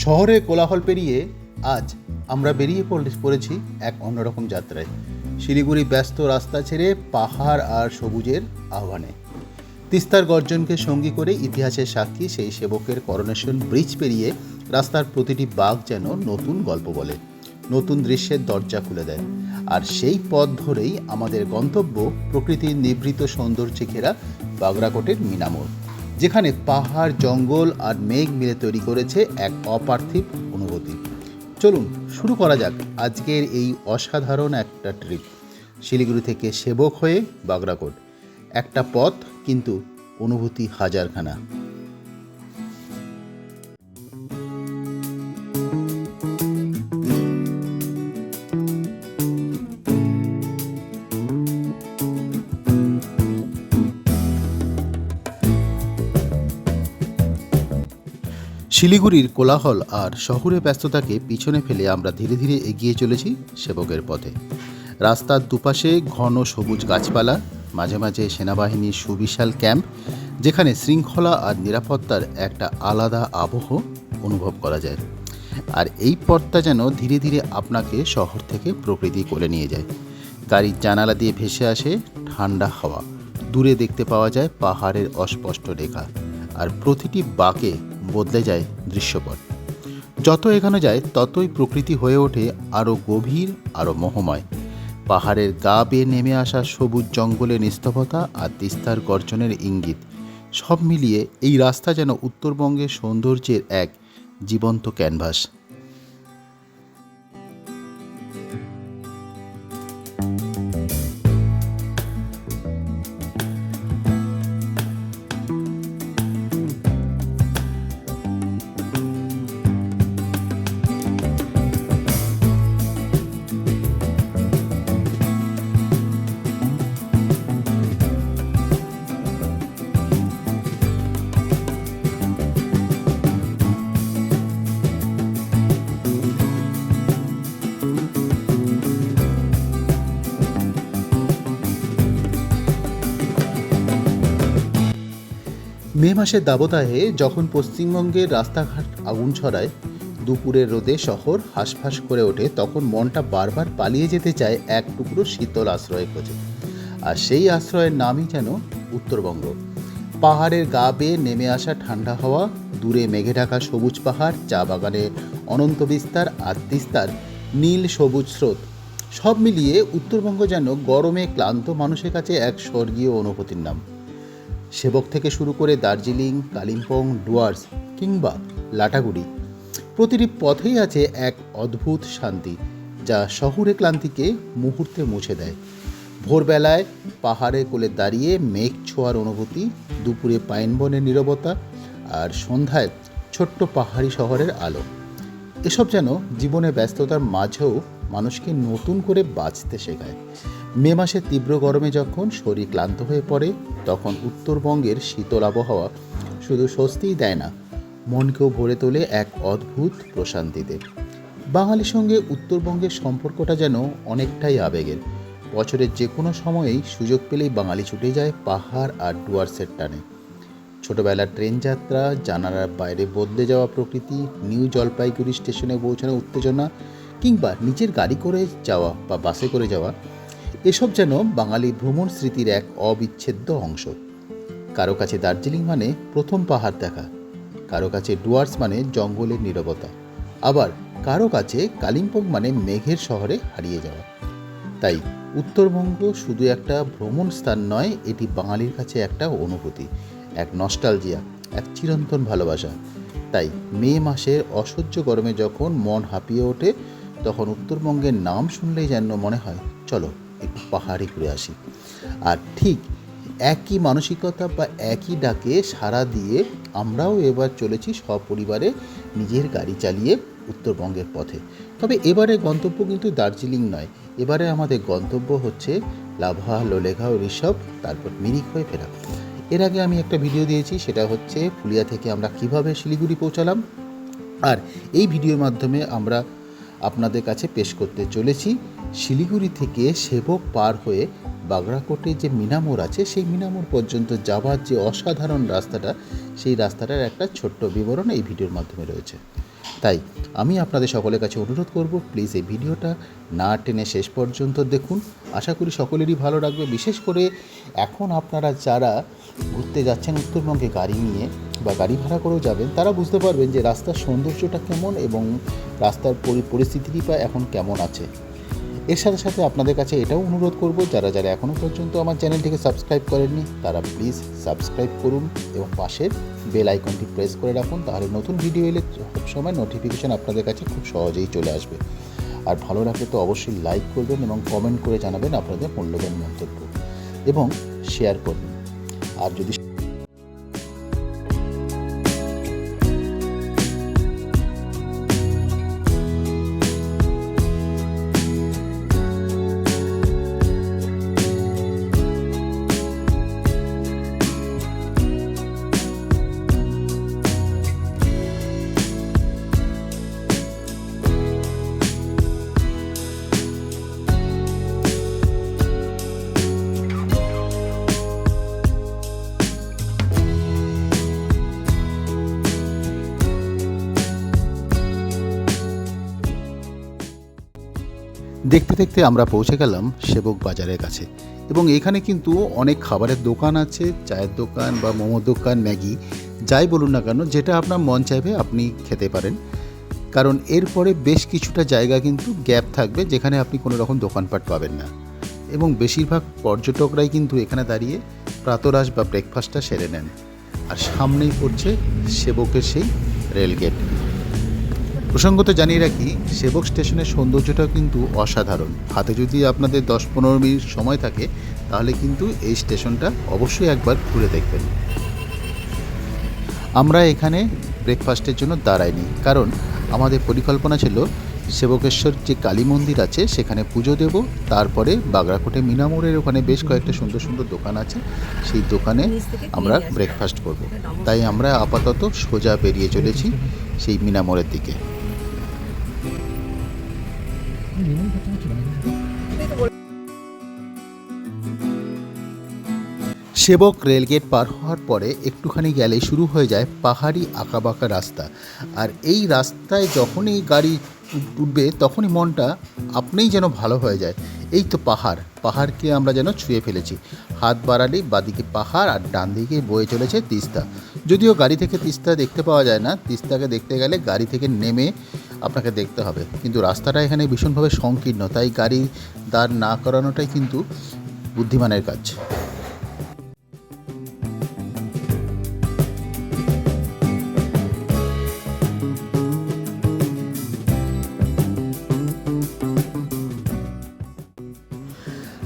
শহরের কোলাহল পেরিয়ে আজ আমরা বেরিয়ে পড়েছি এক অন্যরকম যাত্রায়। শিলিগুড়ি ব্যস্ত রাস্তা ছেড়ে পাহাড় আর সবুজের আহ্বানে তিস্তার গর্জনকে সঙ্গী করে ইতিহাসের সাক্ষী সেই সেবকের করোনেশন ব্রিজ পেরিয়ে রাস্তার প্রতিটি বাঁক যেন নতুন গল্প বলে, নতুন দৃশ্যের দরজা খুলে দেয়। আর সেই পথ ধরেই আমাদের গন্তব্য প্রকৃতির নিভৃত সৌন্দর্যে ঘেরা বাগরাকোটের মিনামোড়, যেখানে পাহাড়, জঙ্গল আর মেঘ মিলে তৈরি করেছে এক অপার্থিব অনুভূতি। চলুন শুরু করা যাক আজকের এই অসাধারণ একটা ট্রিপ। শিলিগুড়ি থেকে সেবক হয়ে বাগরাকোট, একটা পথ কিন্তু অনুভূতি হাজারখানা। শিলিগুড়ির কোলাহল আর শহুরে ব্যস্ততাকে পিছনে ফেলে আমরা ধীরে ধীরে এগিয়ে চলেছি সেবকের পথে। রাস্তার দুপাশে ঘন সবুজ গাছপালা, মাঝে মাঝে সেনাবাহিনীর সুবিশাল ক্যাম্প, যেখানে শৃঙ্খলা আর নিরাপত্তার একটা আলাদা আবহ অনুভব করা যায়। আর এই পথটা যেন ধীরে ধীরে আপনাকে শহর থেকে প্রকৃতি কোলে নিয়ে যায়। গাড়ির জানালা দিয়ে ভেসে আসে ঠান্ডা হাওয়া, দূরে দেখতে পাওয়া যায় পাহাড়ের অস্পষ্ট রেখা, আর প্রতিটি বাঁকে বদলে যায় দৃশ্যপট। যত এখানে যায় ততই প্রকৃতি হয়ে ওঠে আরও গভীর, আরও মোহময়। পাহাড়ের গা বেয়ে নেমে আসা সবুজ জঙ্গলের নিস্তবতা আর তিস্তার গর্জনের ইঙ্গিত, সব মিলিয়ে এই রাস্তা যেন উত্তরবঙ্গের সৌন্দর্যের এক জীবন্ত ক্যানভাস। মে মাসের দাবদাহে যখন পশ্চিমবঙ্গের রাস্তাঘাট আগুন ছড়ায়, দুপুরের রোদে শহর হাঁসফাঁস করে ওঠে, তখন মনটা বারবার পালিয়ে যেতে চায় এক টুকরো শীতল আশ্রয়ের খোঁজে। আর সেই আশ্রয়ের নামই যেন উত্তরবঙ্গ। পাহাড়ের গা বেয়ে নেমে আসা ঠান্ডা হাওয়া, দূরে মেঘে ঢাকা সবুজ পাহাড়, চা বাগানের অনন্ত বিস্তার আর তিস্তার নীল সবুজ স্রোত, সব মিলিয়ে উত্তরবঙ্গ যেন গরমে ক্লান্ত মানুষের কাছে এক স্বর্গীয় অনুভূতির নাম। সেবক থেকে শুরু করে দার্জিলিং, কালিম্পং, ডুয়ার্স কিংবা লাটাগুড়ি, প্রতিটি পথেই আছে এক অদ্ভুত শান্তি, যা শহুরে ক্লান্তিকে মুহূর্তে মুছে দেয়। ভোরবেলায় পাহাড়ে কোলে দাঁড়িয়ে মেঘ ছোঁয়ার অনুভূতি, দুপুরে পাইন বনের নীরবতা, আর সন্ধ্যায় ছোট্ট পাহাড়ি শহরের আলো, এসব যেন জীবনে ব্যস্ততার মাঝেও মানুষকে নতুন করে বাঁচতে শেখায়। মে মাসের তীব্র গরমে যখন শরীর ক্লান্ত হয়ে পড়ে, তখন উত্তরবঙ্গের শীতল আবহাওয়া শুধু স্বস্তিই দেয় না, মনকেও ভরে তোলে এক অদ্ভুত প্রশান্তিতে। বাঙালির সঙ্গে উত্তরবঙ্গের সম্পর্কটা যেন অনেকটাই আবেগের। বছরের যে কোনো সময়েই সুযোগ পেলেই বাঙালি ছুটে যায় পাহাড় আর ডুয়ার্সের টানে। ছোটোবেলার ট্রেন যাত্রা, জানালার বাইরে বদলে যাওয়া প্রকৃতি, নিউ জলপাইগুড়ি স্টেশনে পৌঁছানোর উত্তেজনা, কিংবা নিজের গাড়ি করে যাওয়া বা বাসে করে যাওয়া, এসব যেন বাঙালি ভ্রমণ স্মৃতির এক অবিচ্ছেদ্য অংশ। কারো কাছে দার্জিলিং মানে প্রথম পাহাড় দেখা, কারো কাছে ডুয়ার্স মানে জঙ্গলের নীরবতা, আবার কারো কাছে কালিম্পং মানে মেঘের শহরে হারিয়ে যাওয়া। তাই উত্তরবঙ্গ শুধু একটা ভ্রমণ স্থান নয়, এটি বাঙালির কাছে একটা অনুভূতি, এক নস্টালজিয়া, এক চিরন্তন ভালোবাসা। তাই মে মাসের অসহ্য গরমে যখন মন হাঁপিয়ে ওঠে, তখন উত্তরবঙ্গের নাম শুনলেই যেন মনে হয় চলো একটু পাহাড়ে ঘুরে আসি। আর ঠিক একই মানসিকতা বা একই ডাকে সাড়া দিয়ে আমরাও এবার চলেছি সপরিবারে নিজের গাড়ি চালিয়ে উত্তরবঙ্গের পথে। তবে এবারে গন্তব্য কিন্তু দার্জিলিং নয়, এবারে আমাদের গন্তব্য হচ্ছে লাভা, লোলেগাঁও, ঋষভ, তারপর মিরিক হয়ে ফেরা। এর আগে আমি একটা ভিডিও দিয়েছি, সেটা হচ্ছে ফুলিয়া থেকে আমরা কিভাবে শিলিগুড়ি পৌঁছালাম। আর এই ভিডিওর মাধ্যমে আমরা আপনাদের কাছে পেশ করতে চলেছি শিলিগুড়ি থেকে সেবক পার হয়ে বাগরাকোটে যে মিনামোড় আছে, সেই মিনামোড় পর্যন্ত যাওয়ার যে অসাধারণ রাস্তাটা, সেই রাস্তাটার একটা ছোট্ট বিবরণ এই ভিডিওর মাধ্যমে রয়েছে। তাই আমি আপনাদের সকলের কাছে অনুরোধ করব, প্লিজ এই ভিডিওটা না টেনে শেষ পর্যন্ত দেখুন। আশা করি সকলেরই ভালো লাগবে। বিশেষ করে এখন আপনারা যারা ঘুরতে যাচ্ছেন উত্তরবঙ্গে গাড়ি নিয়ে বা গাড়ি ভাড়া করেও যাবেন, তারা বুঝতে পারবেন যে রাস্তার সৌন্দর্যটা কেমন এবং রাস্তার পরিস্থিতিটি বা এখন কেমন আছে। এর সাথে সাথে আপনাদের কাছে এটাও অনুরোধ করব, যারা যারা এখনও পর্যন্ত আমার চ্যানেলটিকে সাবস্ক্রাইব করেননি তারা প্লিজ সাবস্ক্রাইব করুন এবং পাশের বেল আইকনটি প্রেস করে রাখুন। তাহলে নতুন ভিডিও এলে সবসময় নোটিফিকেশান আপনাদের কাছে খুব সহজেই চলে আসবে। আর ভালো লাগলে তো অবশ্যই লাইক করবেন এবং কমেন্ট করে জানাবেন আপনাদের মূল্যবান মন্তব্য এবং শেয়ার করবেন। আর যদি দেখতে দেখতে আমরা পৌঁছে গেলাম সেবক বাজারের কাছে এবং এখানে কিন্তু অনেক খাবারের দোকান আছে, চায়ের দোকান বা মোমোর দোকান, ম্যাগি, যাই বলুন না কেন, যেটা আপনার মন চাইবে আপনি খেতে পারেন। কারণ এরপরে বেশ কিছুটা জায়গা কিন্তু গ্যাপ থাকবে যেখানে আপনি কোনো রকম দোকানপাট পাবেন না এবং বেশিরভাগ পর্যটকরাই কিন্তু এখানে দাঁড়িয়ে প্রাতরাশ বা ব্রেকফাস্টটা সেরে নেন। আর সামনেই পড়ছে সেবকের সেই রেলগেট। প্রসঙ্গত জানিয়ে রাখি, সেবক স্টেশনের সৌন্দর্যটাও কিন্তু অসাধারণ। হাতে যদি আপনাদের 10-15 মিনিট সময় থাকে তাহলে কিন্তু এই স্টেশনটা অবশ্যই একবার ঘুরে দেখবেন। আমরা এখানে ব্রেকফাস্টের জন্য দাঁড়াইনি, কারণ আমাদের পরিকল্পনা ছিল সেবকেশ্বর যে কালী মন্দির আছে সেখানে পুজো দেব, তারপরে বাগড়াকোটে মিনামোড়ের ওখানে বেশ কয়েকটা সুন্দর সুন্দর দোকান আছে, সেই দোকানে আমরা ব্রেকফাস্ট করব। তাই আমরা আপাতত সোজা বেরিয়ে চলেছি সেই মিনামোড়ের দিকে। সেবক রেলগেট পার হওয়ার পরে একটুখানি গেলে শুরু হয়ে যায় পাহাড়ি আঁকাবাঁকা রাস্তা। আর এই রাস্তায় যখনই গাড়ি উঠবে তখনই মনটা আপনিই যেন ভালো হয়ে যায়। এই তো পাহাড়কে আমরা যেন ছুঁয়ে ফেলেছি। হাত বাড়ালেই বাদিকে পাহাড় আর ডান দিকে বয়ে চলেছে তিস্তা। যদিও গাড়ি থেকে তিস্তা দেখতে পাওয়া যায় না, তিস্তাকে দেখতে গেলে গাড়ি থেকে নেমে আপনাকে দেখতে হবে, কিন্তু রাস্তাটা এখানে ভীষণভাবে সংকীর্ণ, তাই গাড়ি দাঁড় না করানোটাই কিন্তু বুদ্ধিমানের কাজ।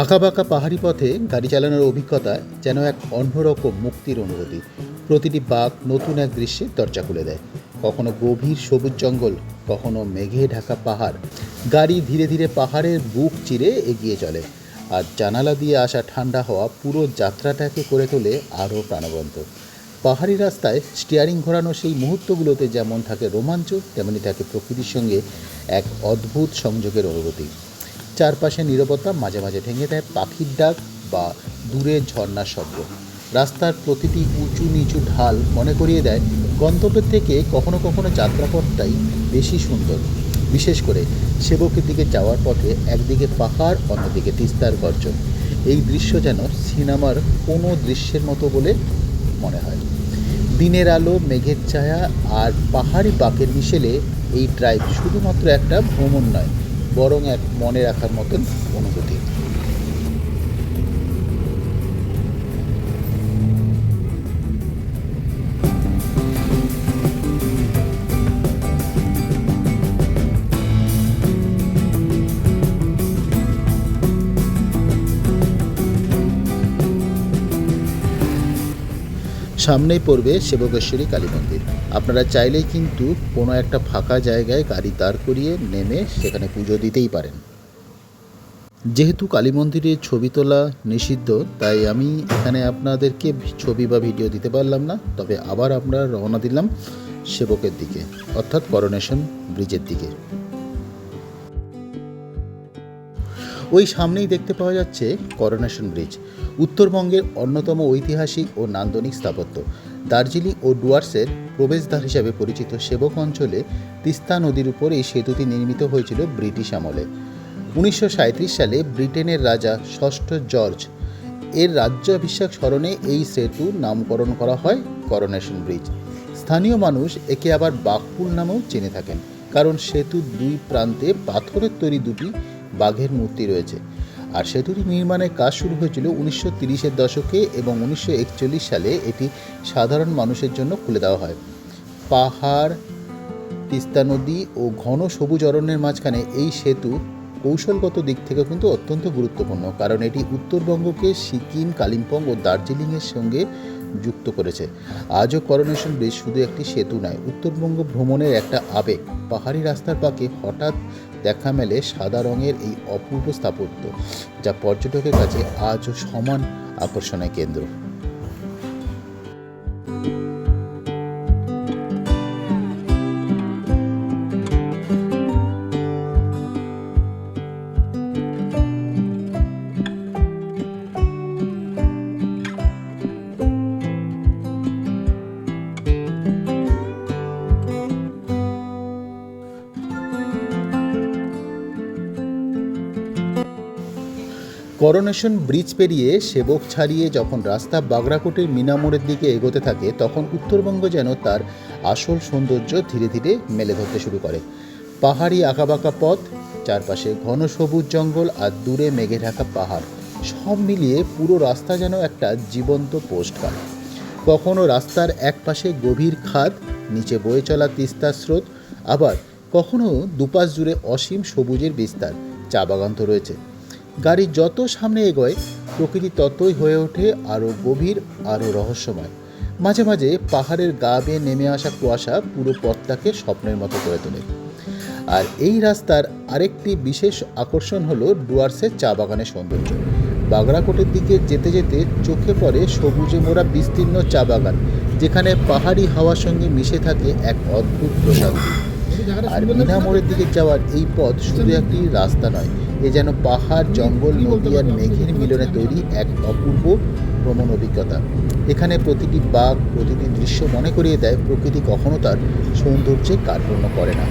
আঁকাবাঁকা পাহাড়ি পথে গাড়ি চালানোর অভিজ্ঞতা যেন এক অন্যরকম মুক্তির অনুভূতি। প্রতিটি বাঁক নতুন এক দৃশ্যের দরজা খুলে দেয়। কখনো গভীর সবুজ জঙ্গল, কখনো মেঘে ঢাকা পাহাড়। গাড়ি ধীরে ধীরে পাহাড়ের বুক চিরে এগিয়ে চলে, আর জানালা দিয়ে আসা ঠান্ডা হাওয়া পুরো যাত্রাটাকে করে তোলে আরও প্রাণবন্ত। পাহাড়ি রাস্তায় স্টিয়ারিং ঘোরানো সেই মুহূর্তগুলোতে যেমন থাকে রোমাঞ্চ, তেমনি থাকে প্রকৃতির সঙ্গে এক অদ্ভুত সংযোগের অনুভূতি। চারপাশে নীরবতা মাঝে মাঝে ভেঙে দেয় পাখির ডাক বা দূরের ঝর্ণার শব্দ। রাস্তার প্রতিটি উঁচু নিচু ঢাল মনে করিয়ে দেয় গন্তব্যের থেকে কখনো কখনো যাত্রাপথটাই বেশি সুন্দর। বিশেষ করে সেবকের দিকে যাওয়ার পথে একদিকে পাহাড়, অন্যদিকে তিস্তার গর্জন। এই দৃশ্য যেন সিনেমার কোনো দৃশ্যের মতো বলে মনে হয়। দিনের আলো, মেঘের ছায়া আর পাহাড়ি বাঁকের মিশেলে এই ড্রাইভ শুধুমাত্র একটা ভ্রমণ নয়, বরং এক মনে রাখার মতন অনুভূতি। সামনেই পড়বে সেবকেশ্বরী কালী মন্দির। আপনারা চাইলেই কিন্তু কোনো একটা ফাঁকা জায়গায় গাড়ি দাঁড় করিয়ে নেমে সেখানে পুজো দিতেই পারেন। যেহেতু কালী মন্দিরে ছবি তোলা নিষিদ্ধ, তাই আমি এখানে আপনাদেরকে ছবি বা ভিডিও দিতে পারলাম না। তবে আবার আমরা রওনা দিলাম সেবকের দিকে, অর্থাৎ করোনেশন ব্রিজের দিকে। ওই সামনেই দেখতে পাওয়া যাচ্ছে করোনেশন ব্রিজ, উত্তরবঙ্গের অন্যতম ঐতিহাসিক ও নান্দনিক স্থাপত্য, দার্জিলিং ও ডুয়ার্সের প্রবেশদ্বার হিসাবে পরিচিত সেবক অঞ্চলে তিস্তা নদীর উপর এই সেতুটি নির্মিত হয়েছিল ব্রিটিশ আমলে। 1937 সালে ব্রিটেনের রাজা ষষ্ঠ জর্জ এর রাজ্যাভিষেক স্মরণে এই সেতুর নামকরণ করা হয় করোনেশন ব্রিজ। স্থানীয় মানুষ একে আবার বাঘপুল নামেও চিনে থাকেন, কারণ সেতুর দুই প্রান্তে পাথরের তৈরি দুটি বাঘের মূর্তি রয়েছে। আর সেতুটি নির্মাণের কাজ শুরু হয়েছিল 1930-এর দশকে এবং 1941 সালে এটি সাধারণ মানুষের জন্য খুলে দেওয়া হয়। পাহাড়, তিস্তা নদী ও ঘন সবুজ অরণ্যের মাঝখানে এই সেতু কৌশলগত দিক থেকে কিন্তু অত্যন্ত গুরুত্বপূর্ণ, কারণ এটি উত্তরবঙ্গকে সিকিম, কালিম্পং ও দার্জিলিংয়ের সঙ্গে যুক্ত করেছে। আজও করোনেশন ব্রিজ শুধু একটি সেতু নয়, উত্তরবঙ্গ ভ্রমণের একটা আবেগ। পাহাড়ি রাস্তার পাকে হঠাৎ দেখা মেলে সাদা রঙের এই অপূর্ব স্থাপত্য, যা পর্যটকের কাছে আজও সমান আকর্ষণের কেন্দ্র। করোনেশন ব্রিজ পেরিয়ে সেবক ছাড়িয়ে যখন রাস্তা বাগরাকোটের মিনামোড়ের দিকে এগোতে থাকে, তখন উত্তরবঙ্গ যেন তার আসল সৌন্দর্য ধীরে ধীরে মেলে ধরতে শুরু করে। পাহাড়ি আঁকাবাঁকা পথ, চারপাশে ঘন সবুজ জঙ্গল আর দূরে মেঘে ঢাকা পাহাড়, সব মিলিয়ে পুরো রাস্তা যেন একটা জীবন্ত পোস্টকার্ড। কখনো রাস্তার এক পাশে গভীর খাদ, নিচে বয়ে চলা তিস্তার স্রোত, আবার কখনো দুপাশ জুড়ে অসীম সবুজের বিস্তার। চা বাগান তো রয়েছে। গাড়ি যত সামনে এগোয়, প্রকৃতি ততই হয়ে ওঠে আরও গভীর, আরও রহস্যময়। মাঝে মাঝে পাহাড়ের গা বেয়ে নেমে আসা কুয়াশা পুরো পথটাকে স্বপ্নের মতো করে তোলে। আর এই রাস্তার আরেকটি বিশেষ আকর্ষণ হলো ডুয়ার্সের চা বাগানের সৌন্দর্য। বাগরাকোটের দিকে যেতে যেতে চোখে পড়ে সবুজে মোড়া বিস্তীর্ণ চা বাগান, যেখানে পাহাড়ি হাওয়ার সঙ্গে মিশে থাকে এক অদ্ভুত প্রশান্তি। আর মিনা মোড়ের দিকে যাওয়ার এই পথ শুধু একটি রাস্তা নয়, এ যেন পাহাড়, জঙ্গল, নদী আর মেঘের মিলনে তৈরি এক অপূর্ব ভ্রমণ অভিজ্ঞতা। এখানে প্রতিটি বাঘ, প্রতিটি দৃশ্য মনে করিয়ে দেয় প্রকৃতি কখনো তার সৌন্দর্যে কার্পণ্য করে না।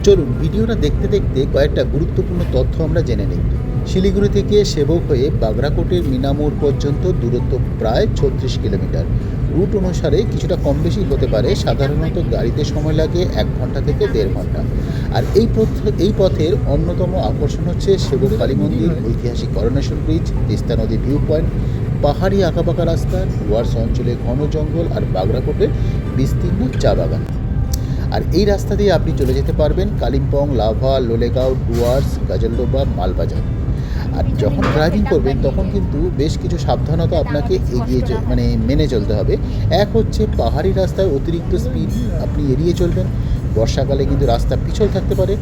চলুন ভিডিওটা দেখতে দেখতে কয়েকটা গুরুত্বপূর্ণ তথ্য আমরা জেনে নিই। শিলিগুড়ি থেকে সেবক হয়ে বাগরাকোটের মিনামোড় পর্যন্ত দূরত্ব প্রায় 36 কিলোমিটার। রুট অনুসারে কিছুটা কম বেশি হতে পারে, সাধারণত গাড়িতে সময় লাগে 1 ঘন্টা থেকে 1.5 ঘন্টা। আর এই পথের অন্যতম আকর্ষণ হচ্ছে সেবক কালী মন্দির, ঐতিহাসিক করোনেশন ব্রিজ, তিস্তা নদী ভিউ পয়েন্ট, পাহাড়ি আঁকাবাঁকা রাস্তা, ডুয়ার্স অঞ্চলে ঘন জঙ্গল আর বাগরাকোটের বিস্তীর্ণ চা বাগান। আর এই রাস্তা দিয়ে আপনি চলে যেতে পারবেন কালিম্পং, লাভা, লোলেগাঁও, ডুয়ার্স, গাজলডোবা, মালবাজার। আর যখন ড্রাইভিং করবেন তখন কিন্তু বেশ কিছু সাবধানতা আপনাকে মেনে চলতে হবে। এক হচ্ছে পাহাড়ি রাস্তায় অতিরিক্ত স্পিড আপনি এড়িয়ে চলবেন। বর্ষাকালে কিন্তু রাস্তা পিছল থাকতে পারে,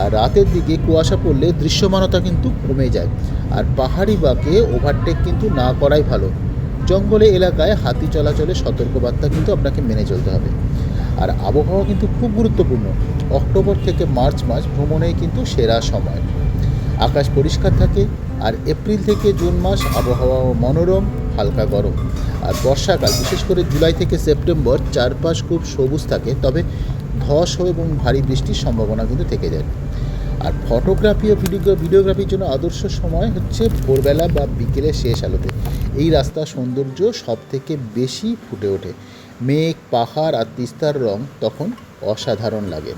আর রাতের দিকে কুয়াশা পড়লে দৃশ্যমানতা কিন্তু কমে যায়। আর পাহাড়ি বাঁকে ওভারটেক কিন্তু না করাই ভালো। জঙ্গলে এলাকায় হাতি চলাচলে সতর্কবার্তা কিন্তু আপনাকে মেনে চলতে হবে। আর আবহাওয়া কিন্তু খুব গুরুত্বপূর্ণ। অক্টোবর থেকে মার্চ মাস ভ্রমণে কিন্তু সেরা সময়। আকাশ পরিষ্কার থাকে, আর এপ্রিল থেকে জুন মাস আবহাওয়া মনোরম, হালকা গরম। আর বর্ষাকাল, বিশেষ করে জুলাই থেকে সেপ্টেম্বর, চারপাশ খুব সবুজ থাকে, তবে ধস এবং ভারী বৃষ্টির সম্ভাবনা কিন্তু থেকে যায়। আর ফটোগ্রাফি ও ভিডিওগ্রাফির জন্য আদর্শ সময় হচ্ছে ভোরবেলা বা বিকেলের শেষ আলোতে। এই রাস্তার সৌন্দর্য সব থেকে বেশি ফুটে ওঠে। মেঘ, পাহাড় আর তিস্তার রং তখন অসাধারণ লাগে।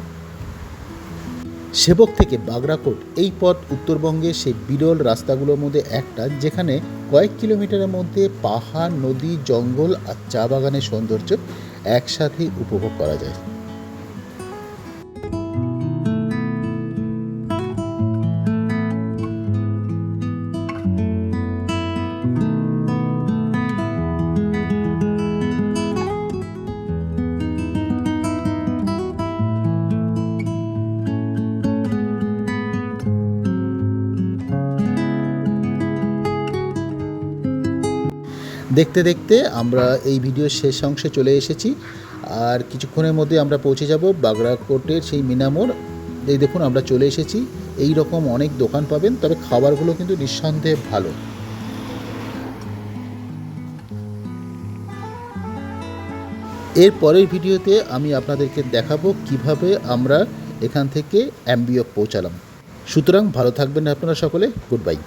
সেবক থেকে বাগরাকোট এই পথ উত্তরবঙ্গের সেই বিরল রাস্তাগুলোর মধ্যে একটা, যেখানে কয়েক কিলোমিটারের মধ্যে পাহাড়, নদী, জঙ্গল আর চা বাগানের সৌন্দর্য একসাথেই উপভোগ করা যায়। দেখতে দেখতে আমরা এই ভিডিওর শেষ অংশে চলে এসেছি। আর কিছুক্ষণের মধ্যে আমরা পৌঁছে যাব বাগরাকোটের সেই মিনামোড় এই দেখুন আমরা চলে এসেছি। এই রকম অনেক দোকান পাবেন, তবে খাবারগুলো কিন্তু নিঃসন্দেহে ভালো। এর পরের ভিডিওতে আমি আপনাদেরকে দেখাবো কিভাবে আমরা এখান থেকে অ্যাম্বিয়ক পৌঁছালাম। সুতরাং ভালো থাকবেন আপনারা সকলে। Good bye.